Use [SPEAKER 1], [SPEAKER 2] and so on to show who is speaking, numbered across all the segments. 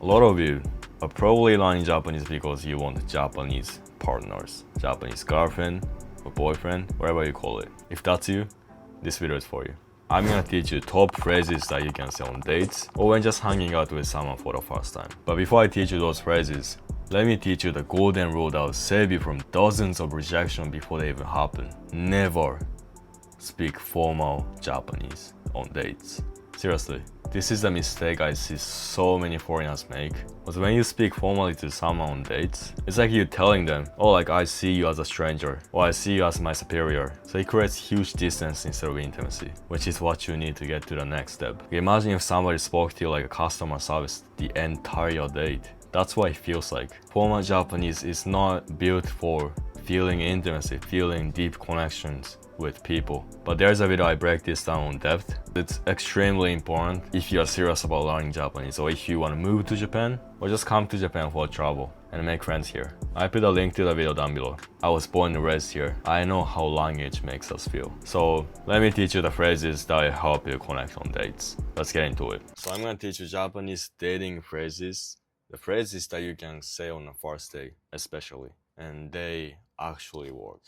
[SPEAKER 1] A lot of you are probably learning Japanese because you want Japanese partners, Japanese girlfriend or boyfriend, whatever you call it. If that's you, this video is for you. I'm gonna teach you top phrases that you can say on dates or when just hanging out with someone for the first time. But before I teach you those phrases, let me teach you the golden rule that will save you from dozens of rejection before they even happen. Never speak formal Japanese on dates. Seriously, this is a mistake I see so many foreigners make. Because when you speak formally to someone on dates, it's like you telling them, oh, like I see you as a stranger, or I see you as my superior. So it creates huge distance instead of intimacy, which is what you need to get to the next step. Imagine if somebody spoke to you like a customer service the entire date. That's what it feels like. Formal Japanese is not built for feeling intimacy, feeling deep connections with people. But there's a video I break this down in depth. It's extremely important if you are serious about learning Japanese, or if you want to move to Japan, or just come to Japan for travel and make friends here. I put a link to the video down below. I was born and raised here. I know how language makes us feel. So let me teach you the phrases that help you connect on dates. Let's get into it. So I'm gonna teach you Japanese dating phrases. The phrases that you can say on the first date, especially. And they actually work.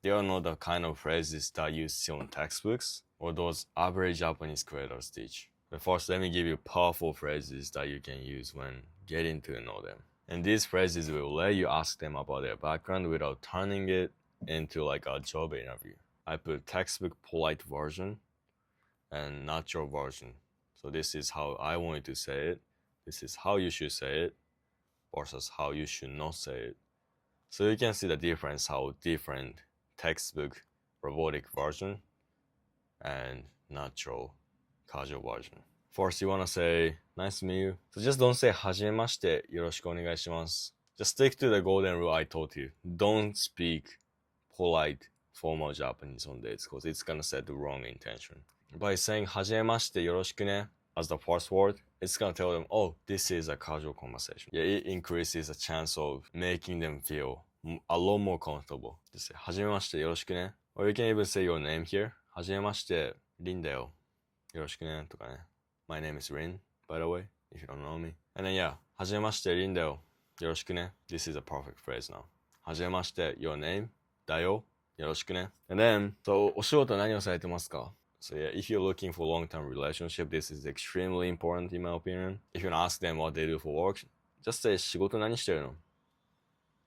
[SPEAKER 1] They are not the kind of phrases that you see on textbooks or those average Japanese creators teach. But first, let me give you powerful phrases that you can use when getting to know them. And these phrases will let you ask them about their background without turning it into like a job interview. I put textbook polite version and natural version. So this is how I want you to say it. This is how you should say it versus how you should not say it. So you can see the difference, how different textbook robotic version and natural casual version. First, you want to say, nice to meet you. So just don't say, はじめまして、よろしくお願いします. Just stick to the golden rule I taught you. Don't speak polite, formal Japanese on dates because it's gonna set the wrong intention. By saying, はじめまして、よろしくね as the first word, it's gonna tell them, oh, this is a casual conversation. Yeah, it increases the chance of making them feel a lot more comfortable. Just say, はじめまして、よろしくね. Or you can even say your name here. はじめまして、リンだよ。よろしくねとかね. My name is Rin, by the way, if you don't know me. And then yeah, はじめまして、リンだよ。よろしくね. This is a perfect phrase now. はじめまして、your name だよ。よろしくね. And then, so お仕事何をされてますか? So yeah, if you're looking for a long-term relationship, this is extremely important in my opinion. If you want to ask them what they do for work, just say 仕事何してるの?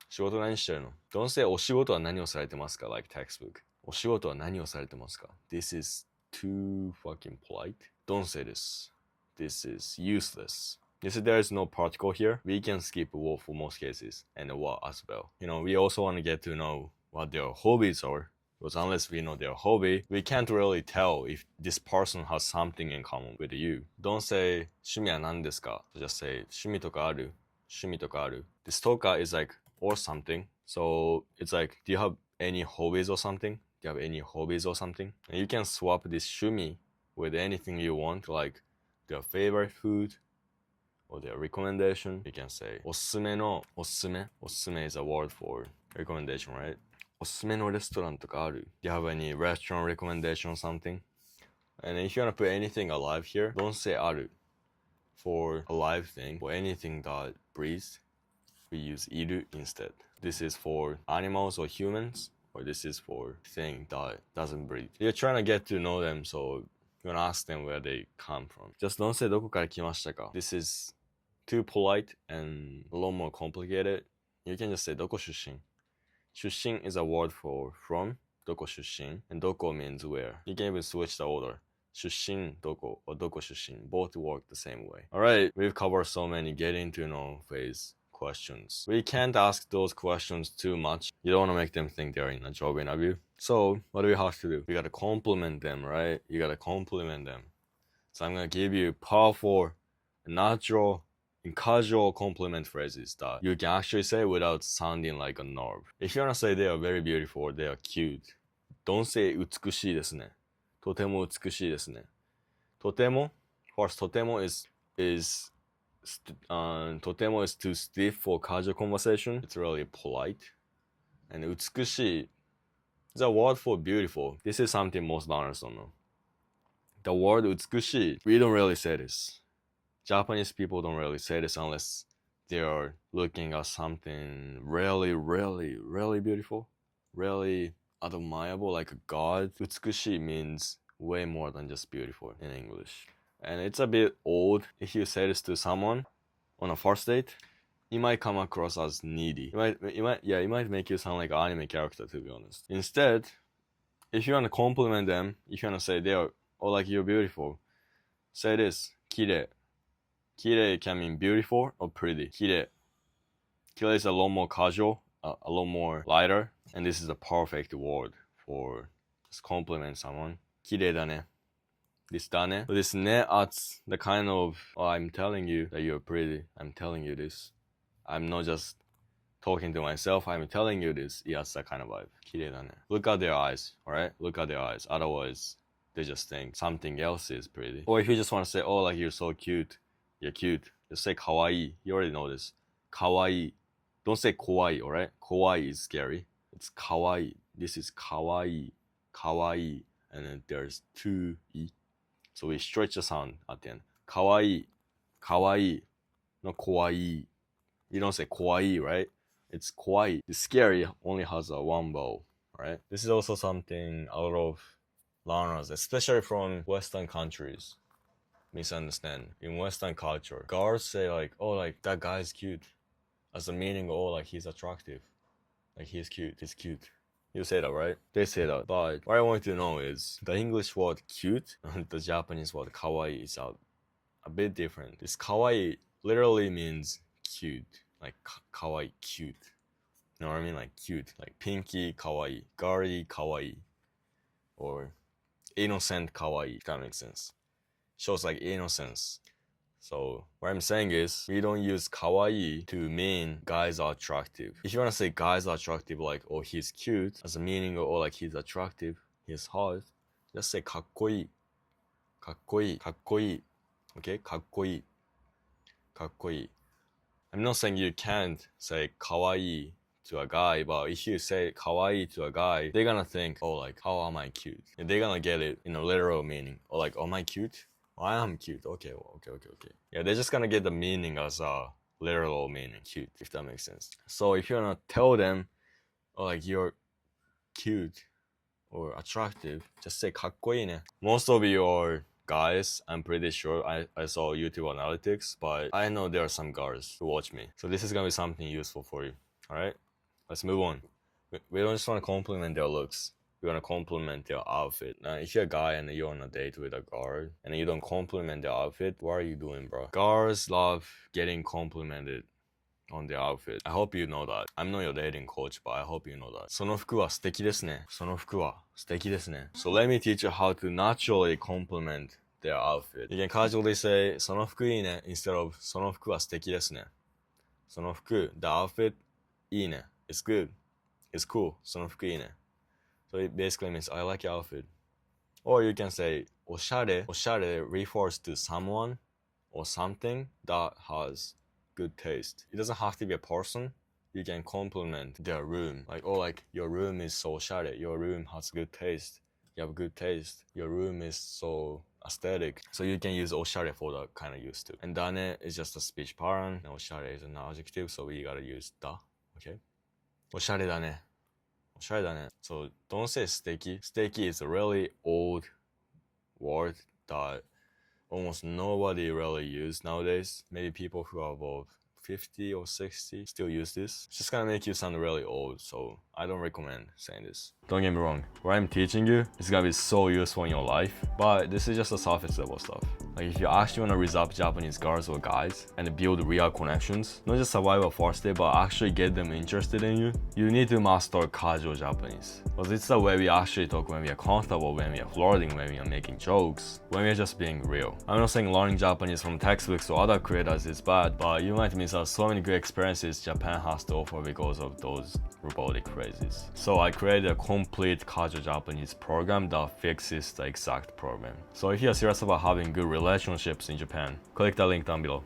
[SPEAKER 1] 仕事何してるの? Don't say お仕事は何をされてますか like textbook. お仕事は何をされてますか? This is too fucking polite. Don't say this. This is useless. You see, there is no particle here. We can skip a word for most cases and a what as well. You know, we also want to get to know what their hobbies are. Because unless we know their hobby, we can't really tell if this person has something in common with you. Don't say 趣味は何ですか? Just say 趣味とかある? 趣味とかある? This toka is like or something. So it's like, do you have any hobbies or something? Do you have any hobbies or something? And you can swap this 趣味 with anything you want, like their favorite food or their recommendation. You can say おすすめのおすすめ. おすすめ is a word for recommendation, right? おすすめのレストランとかある? Do you have any restaurant recommendation or something? And if you want to put anything alive here, don't say ある for a live thing. For anything that breathes, we use いる instead. This is for animals or humans, or this is for thing that doesn't breathe. You're trying to get to know them, so you want to ask them where they come from. Just don't say どこから来ましたか? This is too polite and a lot more complicated. You can just say どこ出身? 出身 is a word for from, どこ出身, and どこ means where. You can even switch the order. 出身どこ or どこ出身 both work the same way. Alright, we've covered so many getting to know phase questions. We can't ask those questions too much. You don't want to make them think they're in a job interview. So what do we have to do? We gotta compliment them, right? You gotta compliment them. So I'm gonna give you powerful, natural, and casual compliment phrases that you can actually say without sounding like a nerd. If you wanna say they are very beautiful, they are cute, don't say 美しいですね. とても美しいですね. とても, first とても is とても is too stiff for casual conversation. It's really polite. And 美しい is a word for beautiful. This is something most learners don't know. The word 美しい, we don't really say this. Japanese people don't really say this unless they are looking at something really, really, really beautiful, really admirable, like a god. 美しい means way more than just beautiful in English. And it's a bit old if you say this to someone on a first date. You might come across as needy. It might make you sound like an anime character, to be honest. Instead, if you want to compliment them, if you want to say they are, oh, like you're beautiful, say this, 綺麗. 綺麗 can mean beautiful or pretty. 綺麗. 綺麗 is a lot more casual, a lot more lighter, and this is the perfect word for just compliment someone. 綺麗だね. This だね. This ね adds the kind of, oh, I'm telling you that you're pretty. I'm telling you this. I'm not just talking to myself. I'm telling you this. Yeah, that's that kind of vibe. 綺麗だね. Look at their eyes, alright? Look at their eyes. Otherwise, they just think something else is pretty. Or if you just want to say, oh, like you're so cute. You're cute. Just say かわいい. You already know this. かわいい. Don't say 怖い, alright? 怖い is scary. It's かわいい. This is かわいい. かわいい. And then there's 2 e. So we stretch the sound at the end. かわいい. かわいい. No 怖い. You don't say 怖い, right? It's 怖い. It's scary only has a one vowel, right? This is also something a lot of learners, especially from Western countries, misunderstand. In Western culture, girls say like, oh, like that guy's cute, as a meaning, oh, like he's attractive, like he's cute. You say that, right? They say that. But what I want you to know is the English word cute and the Japanese word kawaii is a bit different. This kawaii literally means cute, like kawaii, cute. You know what I mean? Like cute, like pinky kawaii, girly kawaii, or innocent kawaii, if that makes sense. Shows like innocence. So what I'm saying is we don't use kawaii to mean guys are attractive. If you want to say guys are attractive, like, oh, he's cute, as a meaning of, oh, like he's attractive, he's hot, just say かっこいい. かっこいい. かっこいい. Okay? かっこいい. かっこいい. I'm not saying you can't say かわいい to a guy, but if you say かわいい to a guy, they're gonna think, oh, like, how am I cute? And they're gonna get it in a literal meaning. Or like, oh, am I cute? Oh, I am cute. Okay. Yeah, they're just gonna get the meaning as a literal meaning, cute, if that makes sense. So if you wanna tell them, oh, like, you're cute or attractive, just say かっこいいね. Most of your guys, I'm pretty sure, I saw YouTube analytics, but I know there are some girls who watch me. So this is gonna be something useful for you. Alright? Let's move on. We don't just want to compliment their looks. We want to compliment their outfit. Now, if you're a guy and you're on a date with a girl and you don't compliment their outfit, what are you doing, bro? Girls love getting complimented on their outfit. I hope you know that. I'm not your dating coach, but I hope you know that. その服は素敵ですね. その服は素敵ですね. So let me teach you how to naturally compliment their outfit. You can casually say その服いいね instead of その服は素敵ですね. その服, the outfit, いいね. It's good. It's cool. その服いいね. So it basically means I like your outfit. Or you can say おしゃれ. おしゃれ refers to someone or something that has good taste. It doesn't have to be a person. You can compliment their room. Like, oh, like your room is so おしゃれ. Your room has good taste. You have good taste. Your room is so aesthetic. So you can use おしゃれ for that kind of use too. And だね is just a speech pattern. And おしゃれ is an adjective, so we gotta use だ. Okay? おしゃれだね. おしゃれだね. So don't say 素敵. 素敵 is a really old word that almost nobody really use nowadays. Maybe people who are above 50 or 60 still use this. It's just gonna make you sound really old, so I don't recommend saying this. Don't get me wrong, what I'm teaching you is gonna be so useful in your life, but this is just the surface level stuff. Like if you actually wanna raise up Japanese girls or guys and build real connections, not just survive a first date, but actually get them interested in you, you need to master casual Japanese. Because it's the way we actually talk when we are comfortable, when we are flirting, when we are making jokes, when we are just being real. I'm not saying learning Japanese from textbooks or other creators is bad, but you might miss out so many great experiences Japan has to offer because of those robotic phrases. So I created a complete casual Japanese program that fixes the exact problem. So if you're serious about having good relationships in Japan, click the link down below.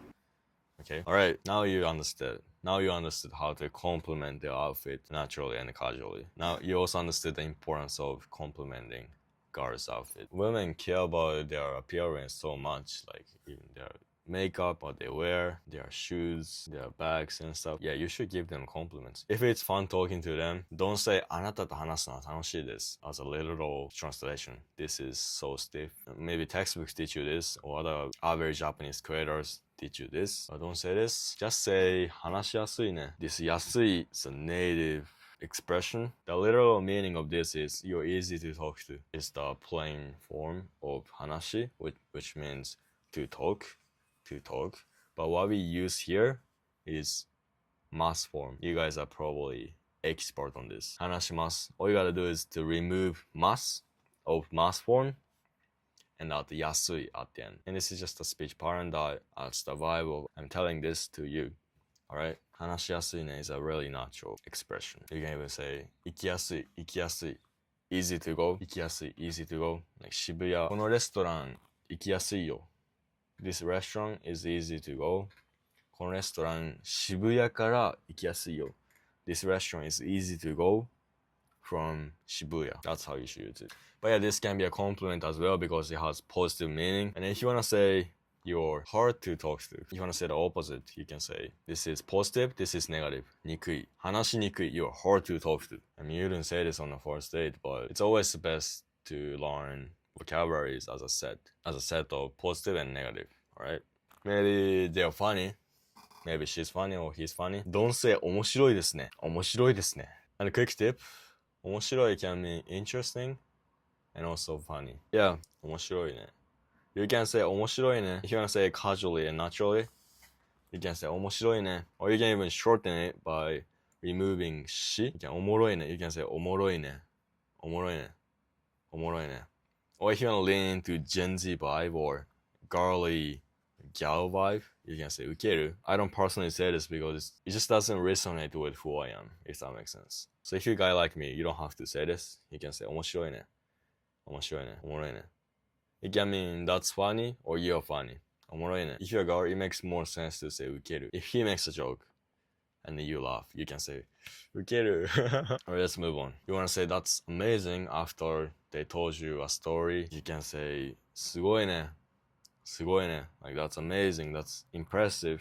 [SPEAKER 1] Okay? Alright, now you understood. Now you understood how to compliment their outfit naturally and casually. Now you also understood the importance of complimenting girls' outfit. Women care about their appearance so much, like even their makeup, what they wear, their shoes, their bags and stuff. Yeah, you should give them compliments. If it's fun talking to them, don't say あなたと話すのは楽しいです as a literal translation. This is so stiff. Maybe textbooks teach you this, or other average Japanese creators teach you this. But don't say this. Just say 話しやすいね. This 安い is a native expression. The literal meaning of this is you're easy to talk to. It's the plain form of hanashi, which means to talk. But what we use here is mas form. You guys are probably expert on this. Hanashimasu. All you gotta do is to remove mas of mas form and add yasui at the end. And this is just a speech pattern that adds the vibe of I'm telling this to you. Alright? 話しやすいね is a really natural expression. You can even say 行きやすい easy to go 行きやすい easy to go. Like 渋谷このレストラン行きやすいよ This restaurant is easy to go. このレストラン渋谷から行きやすいよ This restaurant is easy to go from Shibuya. That's how you should use it. But yeah, this can be a compliment as well because it has positive meaning. And if you want to say you're hard to talk to, if you want to say the opposite, you can say this is positive, this is negative. にくい 話しにくい You're hard to talk to. I mean, you didn't say this on the first date, but it's always best to learn vocabularies as a set of positive and negative. Alright? Maybe they're funny. Maybe she's funny or he's funny. Don't say 面白いですね 面白いですね And a quick tip, 面白い can mean interesting and also funny. Yeah, 面白いね You can say 面白いね If you want to say it casually and naturally, you can say 面白いね Or you can even shorten it by removing し You can おもろいね You can say おもろいねおもろいねおもろいね Or if you want to lean into Gen Z vibe or girly gal vibe, you can say ウケる I don't personally say this because it just doesn't resonate with who I am, if that makes sense. So if you're a guy like me, you don't have to say this. You can say 面白いね面白いねおもろいねIt can mean that's funny or you're funny. おもろいね If you're a girl, it makes more sense to say ウケる If he makes a joke and then you laugh, you can say ウケる Alright, let's move on. You want to say that's amazing after they told you a story. You can say すごいねすごいね Like that's amazing, that's impressive.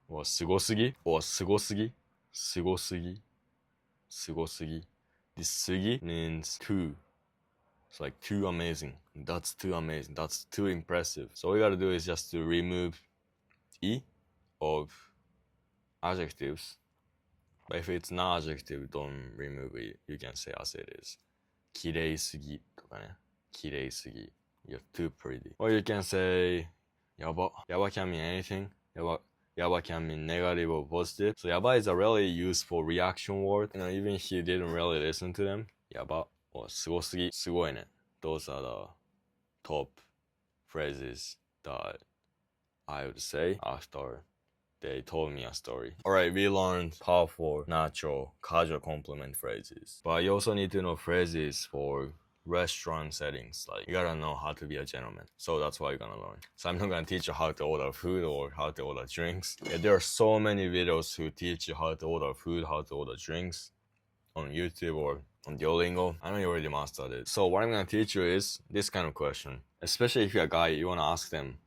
[SPEAKER 1] Or すごすぎ or すごすぎすごすぎすごすぎ This すぎ means too.It's like too amazing. That's too amazing. That's too impressive. So all you gotta do is just to remove I of adjectives. But if it's not adjective, don't remove it. You can say as it is. 綺麗すぎとかね。綺麗すぎ You're too pretty. Or you can say やば Yaba can mean anything. Yaba can mean negative or positive. So yaba is a really useful reaction word. You know, even if you didn't really listen to them. Yaba or すごすぎすごいね Those are the top phrases that I would say after they told me a story. Alright, we learned powerful, natural, casual compliment phrases. But you also need to know phrases for restaurant settings. Like, you gotta know how to be a gentleman. So that's what you're gonna learn. So I'm not gonna teach you how to order food or how to order drinks. Yeah, there are so many videos who teach you how to order food, how to order drinks on YouTube or on Duolingo. I know you already mastered it. So what I'm gonna teach you is this kind of question. Especially if you're a guy, you wanna ask them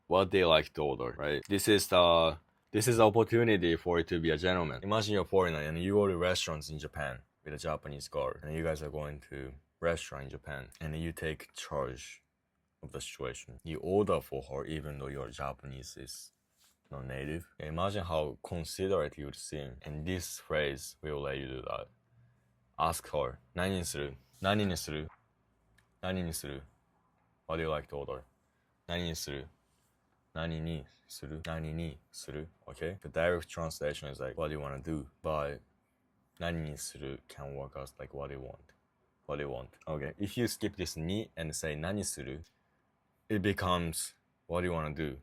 [SPEAKER 1] what they like to order, right? This is the opportunity for you to be a gentleman. Imagine you're a foreigner and you go to restaurants in Japan with a Japanese girl, and you guys are going to restaurant in Japan, and you take charge of the situation. You order for her even though your Japanese is not native. Imagine how considerate you would seem, and this phrase will let you do that. Ask her, 何にする何にする何にする What do you like to order? 何にする何にする何にする Okay? The direct translation is like, what do you want to do? But 何にする can work as like, what do you want? What do you want? Okay, if you skip this ni and say 何する it becomes, what do you want to do?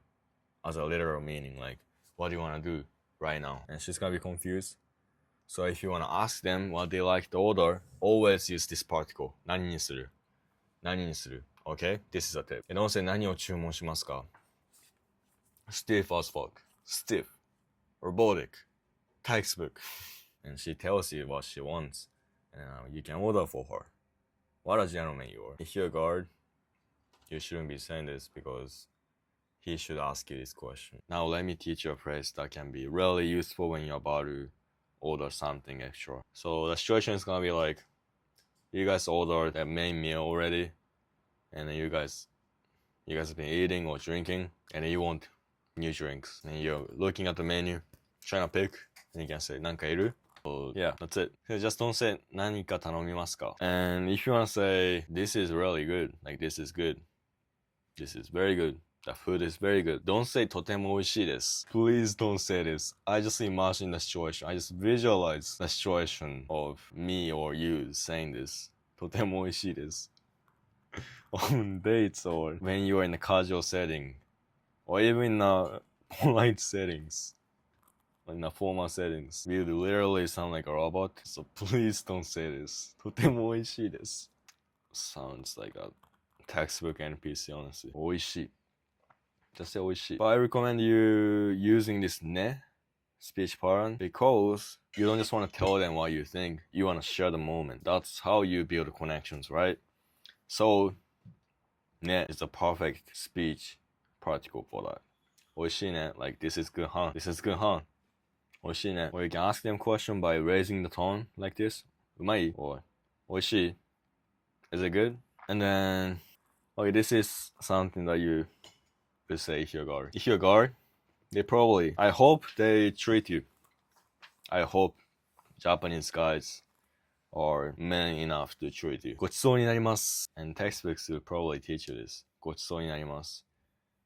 [SPEAKER 1] As a literal meaning, like, what do you want to do right now? And she's gonna be confused. So if you want to ask them what they like to order, always use this particle. 何にする何にする Okay? This is a tip. And don't say 何を注文しますか Stiff as fuck. Stiff. Robotic. Textbook. And she tells you what she wants. And you can order for her. What a gentleman you are. If you're a guard, you shouldn't be saying this because he should ask you this question. Now let me teach you a phrase that can be really useful when you're about to order something extra. So the situation is gonna be like, you guys ordered the main meal already, and then you guys have been eating or drinking, and then you want new drinks, and you're looking at the menu, trying to pick, and you can say なんかいる? So yeah, that's it. So just don't say 何か頼みますか? And if you want to say this is really good, like this is good, this is very good, the food is very good, don't say とても美味しいです. Please don't say this. I just imagine the situation. I just visualize the situation of me or you saying this. とても美味しいです. On dates or when you are in a casual setting, or even in a polite settings, in a formal settings, you literally sound like a robot. So please don't say this. とても美味しいです. Sounds like a textbook NPC, honestly. 美味しい. Just say 美味しい. But I recommend you using this ね speech pattern because you don't just want to tell them what you think. You want to share the moment. That's how you build connections, right? So ね is the perfect speech particle for that. 美味しいね like this is good, huh? This is good, huh? 美味しいね or you can ask them question by raising the tone like this. うまい or 美味しい is it good? And then okay, this is something that you could say if you're a guard. If you're a guard, they probably, I hope they treat you. I hope Japanese guys are men enough to treat you. ごちそうになります and textbooks will probably teach you this. ごちそうになります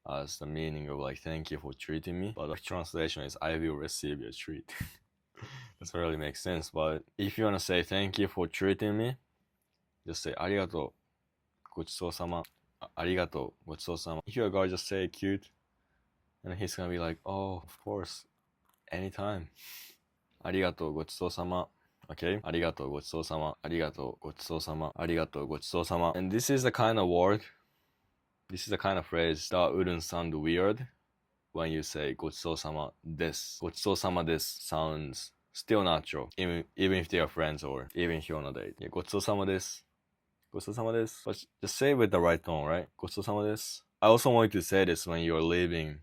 [SPEAKER 1] as the meaning of like thank you for treating me, but the translation is I will receive your treat. Doesn't really make sense, but if you want to say thank you for treating me, just say ありがとうごちそうさまありがとうごちそうさま. If you're a guy, just say cute and he's gonna be like, oh, of course, anytime. ありがとうごちそうさま. Okay? ありがとうごちそうさまありがとうごちそうさまありがとうごちそうさま. And this is the kind of word, this is the kind of phrase that wouldn't sound weird when you say ごちそうさまです. ごちそうさまです sounds still natural, even if they are friends or even if you're on a date. Yeah, ごちそうさまです ごちそうさまです But just say it with the right tone, right? ごちそうさまです I also want you to say this when you're leaving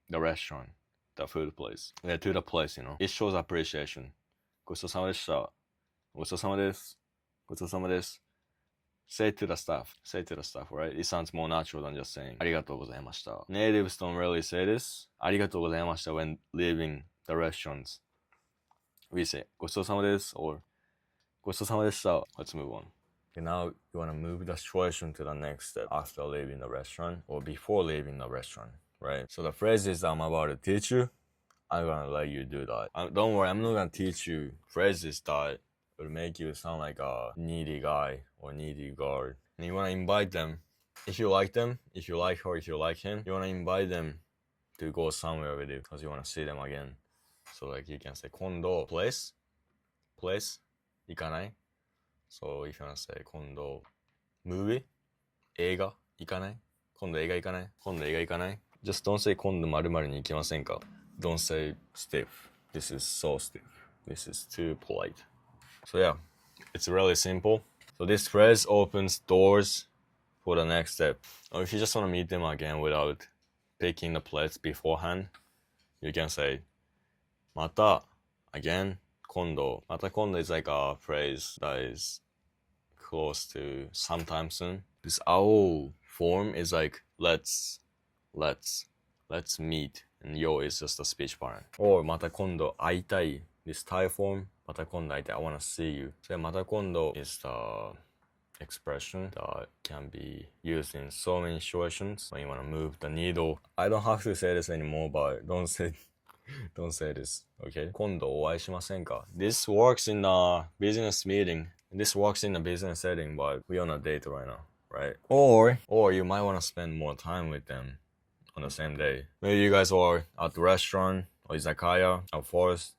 [SPEAKER 1] the restaurant, the food place. Yeah, to the place, you know. It shows appreciation. ごちそうさまでした。ごちそうさまです。ごちそうさまです。Say it to the staff. Say it to the staff, right? It sounds more natural than just saying ありがとうございました. Natives don't really say this. ありがとうございました when leaving the restaurants. We say ごちそうさまです or ごちそうさまでした. Let's move on. Okay, now you want to move the situation to the next step after leaving the restaurant or before leaving the restaurant, right? So the phrases I'm about to teach you, I'm gonna let you do that. Don't worry, I'm not gonna teach you phrases that will make you sound like a needy guy or needy girl. And you wanna invite them, if you like them, if you like her, if you like him, you wanna invite them to go somewhere with you because you wanna see them again. So like you can say 今度 place 行かない So if you wanna say 今度 movie 映画行かない今度映画行かない今度映画行かない Just don't say 今度〇〇に行きませんか Don't say stiff. This is so stiff. This is too polite. So yeah, it's really simple. So this phrase opens doors for the next step. Or if you just want to meet them again without picking the place beforehand, you can say また again 今度 また今度 is like a phrase that is close to sometime soon. This ao form is like let's meet, and yo is just a speech pattern. Or また今度会いたい this Thai form また今度会いたい I want to see you. So また今度 is the expression that can be used in so many situations when you want to move the needle. I don't have to say this anymore, but don't say this, okay? 今度お会いしませんか This works in a business meeting. This works in a business setting, but we're on a date right now, right? Or you might want to spend more time with them on the same day. Maybe you guys are at the restaurant or izakaya, a forest,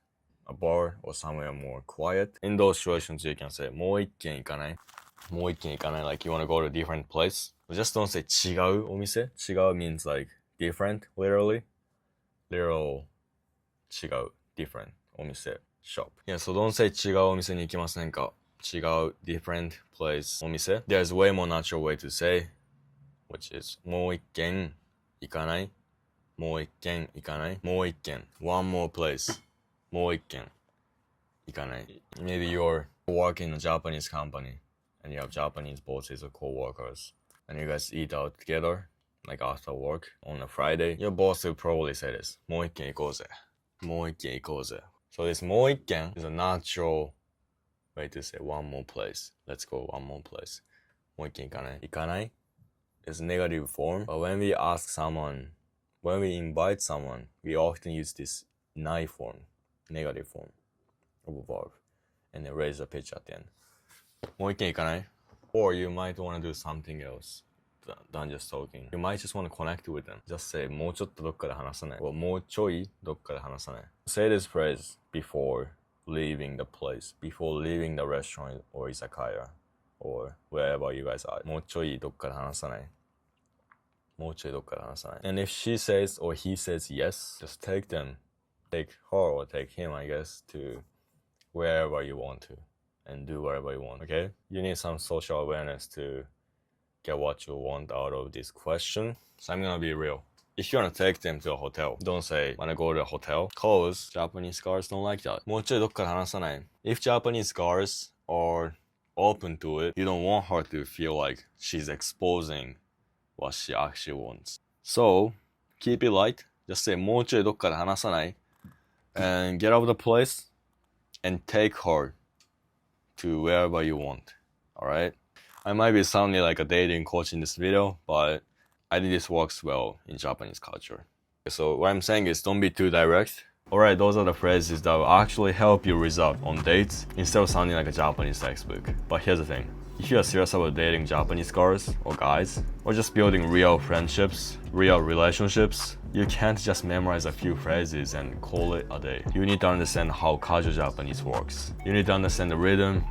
[SPEAKER 1] a bar, or somewhere more quiet. In those situations, you can say もう一軒行かないもう一軒行かない like you want to go to a different place. Just don't say 違うお店違う means like different, literal 違う different お店 shop. Yeah, so don't say 違うお店に行きませんか違う different place お店 There's way more natural way to say, which is もう一軒行かないもう一軒行かない？もう一軒 one more place もう一軒行かない？ Maybe you're working in a Japanese company and you have Japanese bosses or co-workers and you guys eat out together like after work on a Friday. Your boss will probably say this もう一軒行こうぜもう一軒行こうぜ So this もう一軒 is a natural way to say one more place. Let's go one more place. もう一軒行かない？行かない is negative form. But when we ask someone, when we invite someone, we often use this ない form, negative form of a verb. And then raise the pitch at the end. もう一軒行かない? Or you might want to do something else than just talking. You might just want to connect with them. Just say もうちょっとどっかで話さない or もうちょいどっかで話さない Say this phrase before leaving the place, before leaving the restaurant or izakaya or wherever you guys are. もうちょいどっかで話さない もうちょいどっかで話さない And if she says or he says yes, just take them. Take her or take him, I guess, to wherever you want to and do whatever you want, okay? You need some social awareness to get what you want out of this question. So I'm gonna be real. If you wanna take them to a hotel, don't say wanna go to a hotel, cause Japanese girls don't like that. もうちょいどっかで話さない If Japanese girls are open to it, you don't want her to feel like she's exposing what she actually wants. So, keep it light. Just say もうちょいどっかで話さない and get out of the place and take her to wherever you want. Alright? I might be sounding like a dating coach in this video, but I think this works well in Japanese culture. So what I'm saying is don't be too direct. Alright, those are the phrases that will actually help you result on dates instead of sounding like a Japanese textbook. But here's the thing. If you are serious about dating Japanese girls or guys, or just building real friendships, real relationships, you can't just memorize a few phrases and call it a day. You need to understand how casual Japanese works. You need to understand the rhythm,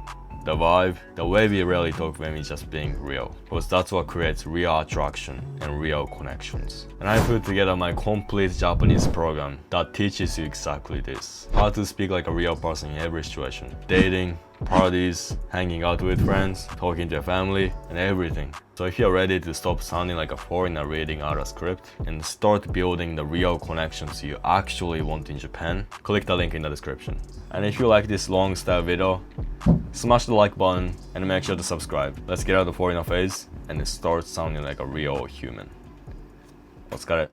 [SPEAKER 1] the vibe, the way we really talk when we're just being real. Because that's what creates real attraction and real connections. And I put together my complete Japanese program that teaches you exactly this. How to speak like a real person in every situation. Dating, parties, hanging out with friends, talking to your family, and everything. So if you're ready to stop sounding like a foreigner reading out a script and start building the real connections you actually want in Japan, click the link in the description. And if you like this long style video, smash the like button and make sure to subscribe. Let's get out of the foreigner phase and start sounding like a real human. お疲れ。